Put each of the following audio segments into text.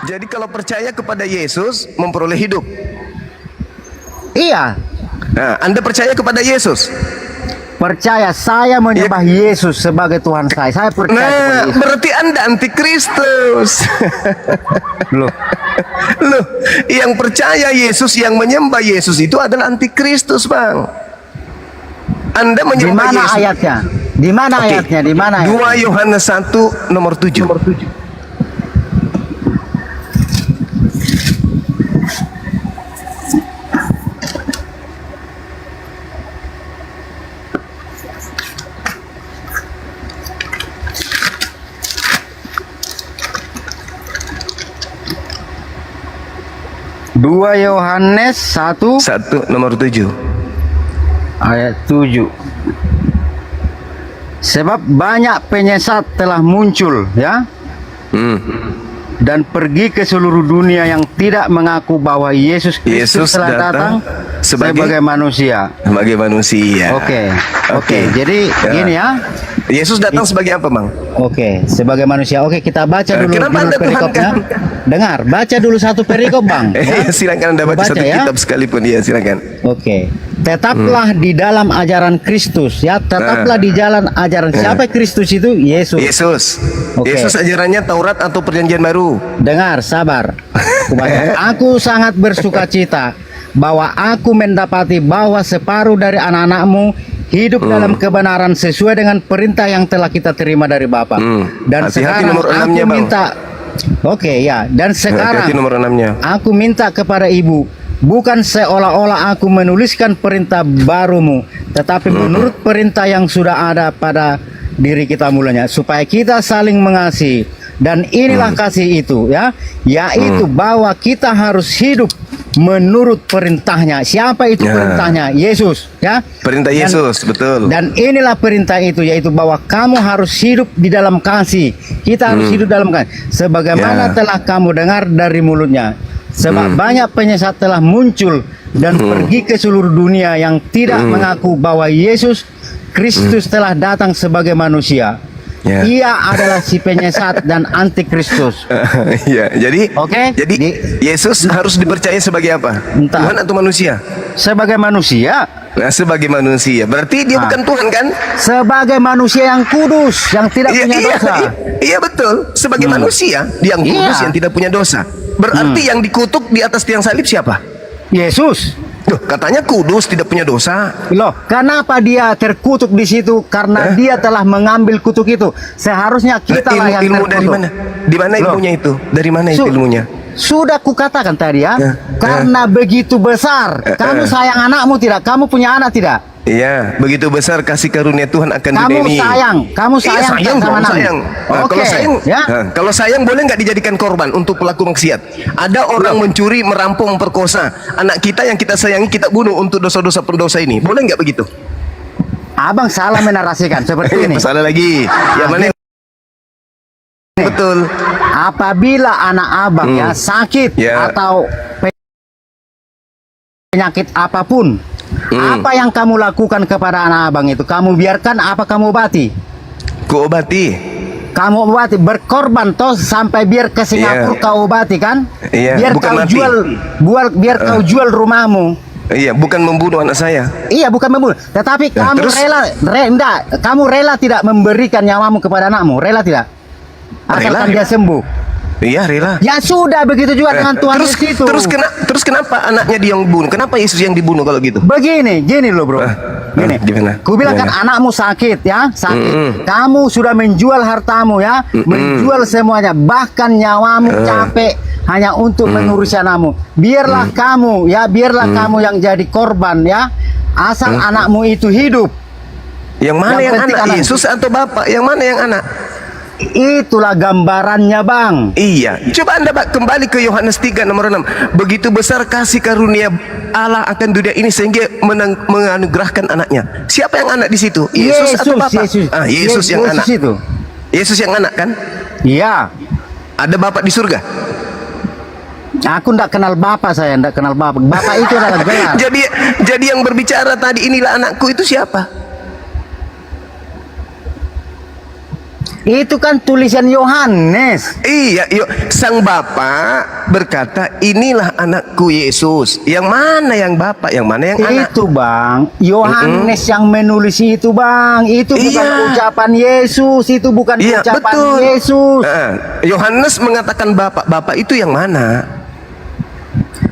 Jadi kalau percaya kepada Yesus memperoleh hidup. Iya. Nah, Anda percaya kepada Yesus? Percaya, saya menyembah Yesus sebagai Tuhan saya. Saya percaya kepada Nah, Yesus. berarti Anda antikristus. Loh, Loh, yang percaya Yesus, yang menyembah Yesus itu adalah antikristus, Bang. Anda di menyembah mana Yesus. ayatnya? Di mana Oke. ayatnya? Di mana? 2 Yohanes 1 nomor 7. 2 Yohanes 1 1 nomor 7. ayat 7. Sebab banyak penyesat telah muncul, ya, Hmm. dan pergi ke seluruh dunia yang tidak mengaku bahwa Yesus Kristus Yesus telah datang sebagai manusia. sebagai manusia. Oke, jadi Ya. gini ya. Yesus datang sebagai apa, Bang? Oke, sebagai manusia. Oke, kita baca dulu Kenapa Anda perikopnya. tuhankan? Dengar, baca dulu satu perikop, Bang. Ya? Silakan Anda baca Baca, satu ya. kitab sekalipun, ya, silakan. Oke. Tetaplah di dalam ajaran Kristus, ya. Tetaplah di jalan ajaran siapa Kristus itu? Yesus. Yesus. Oke. Yesus ajarannya Taurat atau Perjanjian Baru? Dengar, sabar. Aku sangat bersuka cita bahwa aku mendapati bahwa separuh dari anak-anakmu hidup dalam kebenaran sesuai dengan perintah yang telah kita terima dari Bapa. Dan Hati-hati sekarang nomor aku 6-nya, Bang. minta, oke ya. Dan sekarang Hati-hati nomor 6-nya. aku minta kepada ibu, bukan seolah-olah aku menuliskan perintah barumu, tetapi menurut perintah yang sudah ada pada diri kita mulanya, supaya kita saling mengasihi. Dan inilah kasih itu, ya, yaitu bahwa kita harus hidup menurut perintahnya. Siapa itu perintahnya? Yesus, ya. Perintah Yesus, betul. Dan inilah perintah itu, yaitu bahwa kamu harus hidup di dalam kasih. Kita harus hidup dalam kasih, sebagaimana telah kamu dengar dari mulutnya. Sebab banyak penyesat telah muncul dan pergi ke seluruh dunia yang tidak mengaku bahwa Yesus Kristus telah datang sebagai manusia. Ya. Ia adalah si penyesat dan antikristus. Ya, jadi Oke, Yesus harus dipercaya sebagai apa? Entah. Tuhan atau manusia? Sebagai manusia, Nah, sebagai manusia. Berarti dia bukan Tuhan, kan? sebagai manusia yang kudus, yang tidak punya dosa. Iya, betul. Sebagai manusia yang kudus, yang tidak punya dosa. Berarti yang dikutuk di atas tiang salib siapa? Yesus. Tuh, katanya kudus, tidak punya dosa. Loh, kenapa dia terkutuk di situ? Karena dia telah mengambil kutuk itu. Seharusnya kita lah yang Ilmu terkutuk. dari mana? Di mana Loh. ilmunya itu? Dari mana itu ilmunya? Sudah kukatakan tadi ya, karena begitu besar. Kamu sayang anakmu tidak? Kamu punya anak tidak? Iya, begitu besar kasih karunia Tuhan akan dunia ini. Kamu Iya, sayang, sayang sama dong, anakmu? sayang. Nah, Oke, kalau sayang, ya. kalau sayang boleh nggak dijadikan korban untuk pelaku maksiat? Ada orang mencuri, merampok, memperkosa anak kita yang kita sayangi, kita bunuh untuk dosa-dosa pendosa ini. Boleh nggak begitu? Abang salah menarasikan seperti ini. Salah lagi. Yang mana? Yang betul. Apabila anak abang ya sakit Ya. atau penyakit apapun, apa yang kamu lakukan kepada anak abang itu? Kamu biarkan apa kamu obati? Kuobati. Kamu obati, berkorban toh sampai biar ke Singapura kau obati kan? Iya, Biar bukan kau mati. biar kau jual rumahmu. Iya, bukan membunuh anak saya. Iya, bukan membunuh, tetapi Ya, kamu terus? enggak, kamu rela tidak memberikan nyawamu kepada anakmu? Rela tidak? Asalkan dia sembuh. Iya, rela. Ya sudah, begitu juga dengan Tuhan terus, Yesus itu. terus kenapa anaknya dia yang bunuh? Kenapa Yesus yang dibunuh kalau gitu? Gini loh bro. Gini. Gimana? Ku bilang kan Gimana? anakmu sakit ya, sakit. Kamu sudah menjual hartamu ya, menjual semuanya, bahkan nyawamu capek hanya untuk mengurusi anakmu. Biarlah kamu ya, kamu yang jadi korban ya, asal anakmu itu hidup. Yang mana Yang yang penting anak? anak. Yesus atau Bapak? Yang mana yang anak? Itulah gambarannya bang. Iya. Coba Anda kembali ke Yohanes 3 nomor 6. Begitu besar kasih karunia Allah akan dunia ini sehingga menganugerahkan anaknya. Siapa yang anak di situ? Yesus atau Bapak? Yesus yang anak. Itu. Yesus yang anak kan? Iya. Ada Bapak di surga. Aku ndak kenal bapak, saya ndak kenal bapak. Bapak itu adalah gelar. Jadi yang berbicara tadi inilah anakku itu siapa? Itu kan tulisan Yohanes. Iya, yuk. Sang Bapa berkata, inilah anakku Yesus. Yang mana yang Bapa, yang mana yang anak? Itu bang, Yohanes yang menulis itu bang. Itu bukan Iya. ucapan Yesus. Itu bukan Iya, ucapan betul. Yesus. Yohanes mengatakan Bapa. Bapa itu yang mana?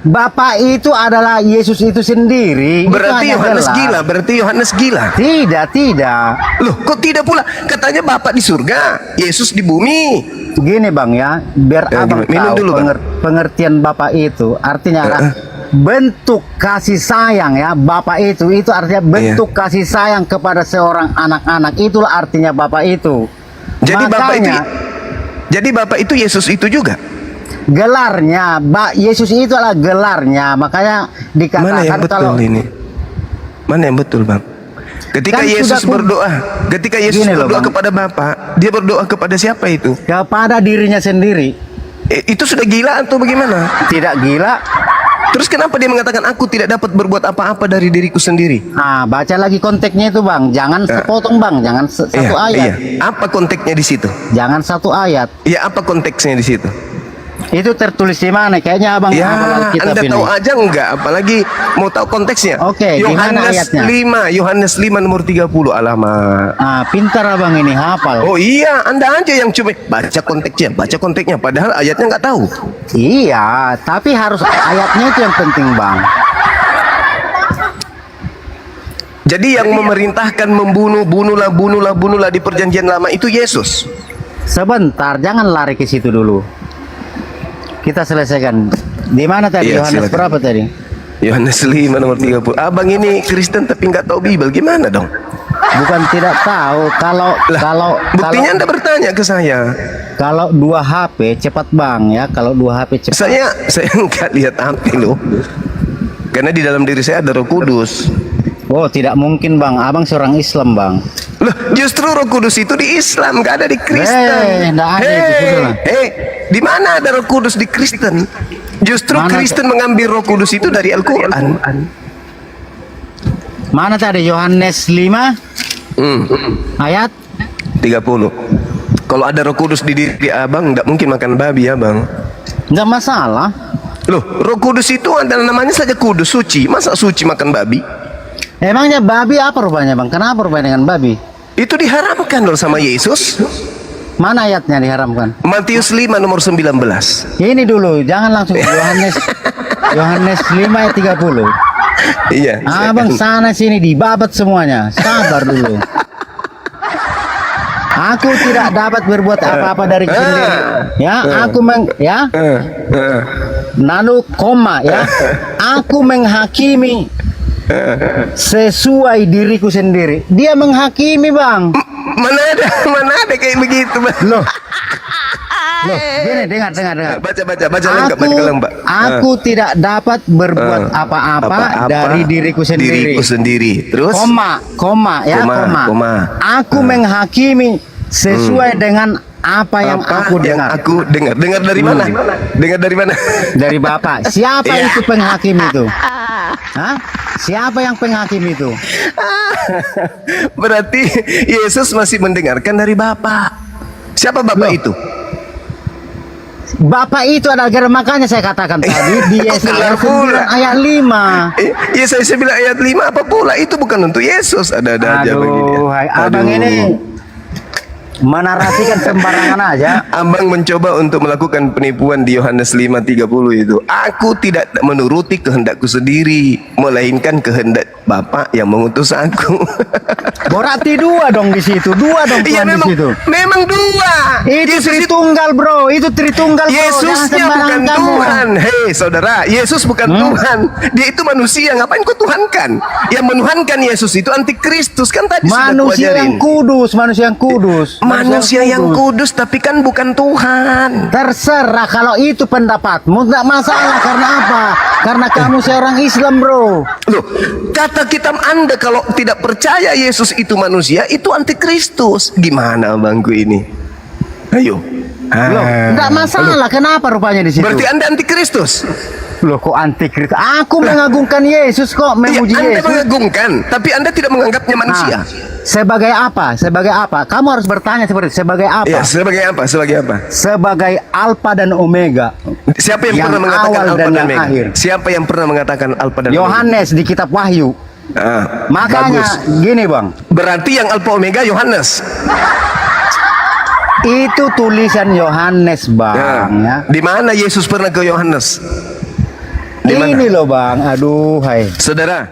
Bapak itu adalah Yesus itu sendiri. Berarti Itu hanya Yohanes gelar. gila. Berarti Yohanes gila. Tidak. Loh, kok tidak pula? Katanya Bapa di surga, Yesus di bumi. Gini bang ya, biar abang minum tahu dulu, Bang. pengertian Bapak itu. Artinya adalah bentuk kasih sayang ya. Bapak itu artinya bentuk kasih sayang kepada seorang anak-anak. Itulah artinya Bapak itu. Jadi Bapak itu, Makanya, jadi Bapak itu Yesus itu juga. gelarnya, Yesus itu adalah gelarnya. Makanya Mana dikatakan yang betul kalau ini? Mana yang betul, Bang? Ketika Kan Yesus sudah berdoa, ketika Yesus Gini loh, berdoa Bang. kepada Bapa, dia berdoa kepada siapa itu? kepada dirinya sendiri, Itu sudah gila atau bagaimana? tidak gila. Terus kenapa dia mengatakan aku tidak dapat berbuat apa-apa dari diriku sendiri? Nah, baca lagi konteksnya itu bang. Jangan sepotong bang. Jangan satu ayat. Iya. Apa konteksnya di situ? Jangan satu ayat. Ya, apa konteksnya di situ? Itu tertulis di mana? Kayaknya abang Ya, hafal Alkitab Anda ini. tahu aja enggak? Apalagi mau tahu konteksnya. Oke, di mana Yohanes ayatnya? 5, Yohanes 5 nomor 30. Alamak. Ah, pintar abang ini hafal. Oh iya, Anda aja yang cuma baca konteksnya. Padahal ayatnya nggak tahu. Iya, tapi harus ayatnya itu yang penting bang. Jadi yang memerintahkan membunuh, bunuhlah di perjanjian lama itu Yesus. Sebentar, jangan lari ke situ dulu. Kita selesaikan. Di mana tadi? Iya, Yohanes silakan. berapa tadi? Yohanes 5 nomor 30. Abang ini Kristen tapi nggak tahu Bible, gimana dong? Bukan tidak tahu. Kalau Buktinya Anda bertanya ke saya. kalau 2 HP cepat bang ya. Kalau 2 HP cepat. Saya nggak lihat apa loh. Karena di dalam diri saya ada Roh Kudus. Oh, tidak mungkin bang. Abang seorang Islam bang. Loh, justru Roh Kudus itu di Islam, nggak ada di Kristen. Nggak ada itu, sudah. Di mana ada Roh Kudus di Kristen? Justru Mana Kristen mengambil Roh Kudus itu dari Al-Quran. Mana tadi? Yohanes 5 ayat 30. Kalau ada Roh Kudus di diri abang, nggak mungkin makan babi ya bang. nggak masalah. Loh, Roh Kudus itu adalah namanya saja kudus, suci. Masa suci makan babi? Emangnya babi apa rupanya bang? Kenapa rupanya dengan babi? Itu diharamkan loh sama Yesus. Mana ayatnya diharamkan? Matius 5 nomor 19. Ini dulu, jangan langsung Yohanes 5 ayat 30. Iya. Abang sana sini dibabat semuanya. Sabar dulu. Aku tidak dapat berbuat apa-apa dari sendiri. Ya, lalu koma ya. Aku menghakimi sesuai diriku sendiri. Dia menghakimi bang. Mana ada kayak begitu bang. Loh, gini dengar. Baca lengkap, baca lengkap. Aku tidak dapat berbuat apa-apa dari diriku sendiri. Terus? Koma. Aku menghakimi sesuai dengan apa yang aku dengar. Dengar dari mana? Dengar dari mana? Dari Bapak. Siapa Ya. itu penghakim itu? Hah? Siapa yang penghakim itu? Berarti Yesus masih mendengarkan dari Bapa. Siapa Bapak Loh. itu? Bapak itu adalah makanya saya katakan tadi di Yesaya 9 ayat 5. Yesaya 9 ayat 5 apa pula? Itu bukan untuk Yesus. Ada aja begini. Aduh, hai, abang ini menarasikan sembarangan aja. Abang mencoba untuk melakukan penipuan di Yohanes 5:30 itu. Aku tidak menuruti kehendakku sendiri, melainkan kehendak Bapa yang mengutus aku. Berarti 2 dong di situ. 2 dong Iya, Tuhan di situ. memang dua. Itu Tritunggal, bro. Itu Tritunggal, bro. Jangan Yesusnya bukan sembarangan kamu. Tuhan. Hei saudara, Yesus bukan Tuhan. Dia itu manusia. Ngapain kau tuhankan? Yang menuhankan Yesus itu antikristus. Kan tadi sudah Manusia kuajarin. yang kudus, manusia yang kudus. Manusia yang kudus tapi kan bukan Tuhan. Terserah kalau itu pendapatmu, tidak masalah. Karena apa? Karena kamu seorang Islam, bro. Loh, kata kitab Anda kalau tidak percaya Yesus itu manusia, itu antikristus. Gimana abangku ini? Ayo. Loh, tidak masalah. Kenapa rupanya di situ? Berarti Anda antikristus. Loh kok antikristus? Aku mengagungkan Yesus kok, memuji Anda Yesus. mengagungkan, tapi Anda tidak menganggapnya manusia. Ah, sebagai apa? Sebagai apa? Kamu harus bertanya seperti itu. Sebagai apa? Ya, sebagai apa? Sebagai apa? Sebagai Alfa dan Omega. Siapa yang, Yang pernah mengatakan awal Alfa dan dan yang Omega? akhir. Siapa yang pernah mengatakan Alfa dan Omega? Yohanes di kitab Wahyu. Ah, Makanya bagus. gini bang, Berarti yang Alfa Omega Yohanes. itu tulisan Yohanes bang ya. Di mana Yesus pernah ke Yohanes? Di mana? Ini loh bang, aduh hai. Saudara,